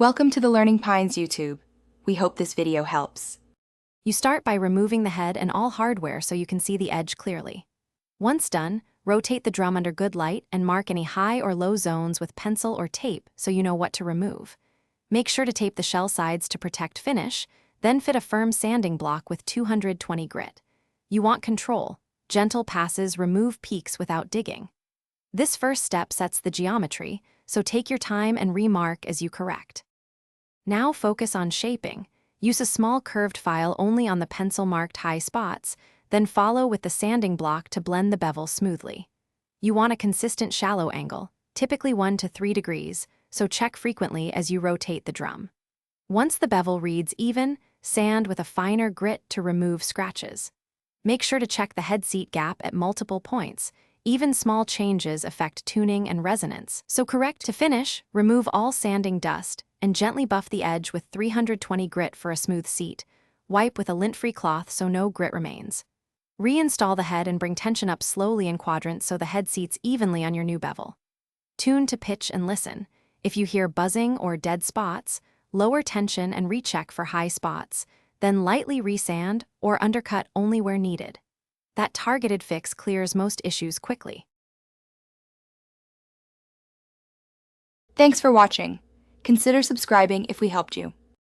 Welcome to the Learning Pines YouTube. We hope this video helps. You start by removing the head and all hardware so you can see the edge clearly. Once done, rotate the drum under good light and mark any high or low zones with pencil or tape so you know what to remove. Make sure to tape the shell sides to protect finish, then fit a firm sanding block with 220 grit. You want control. Gentle passes remove peaks without digging. This first step sets the geometry, so take your time and remark as you correct. Now focus on shaping. Use a small curved file only on the pencil-marked high spots, then follow with the sanding block to blend the bevel smoothly. You want a consistent shallow angle, typically 1 to 3 degrees, so check frequently as you rotate the drum. Once the bevel reads even, sand with a finer grit to remove scratches. Make sure to check the head seat gap at multiple points. Even small changes affect tuning and resonance, so correct to finish, remove all sanding dust, and gently buff the edge with 320 grit for a smooth seat. Wipe with a lint-free cloth so no grit remains. Reinstall the head and bring tension up slowly in quadrants so the head seats evenly on your new bevel. Tune to pitch and listen. If you hear buzzing or dead spots, lower tension and recheck for high spots, then lightly resand or undercut only where needed. That targeted fix clears most issues quickly. Thanks for watching. Consider subscribing if we helped you.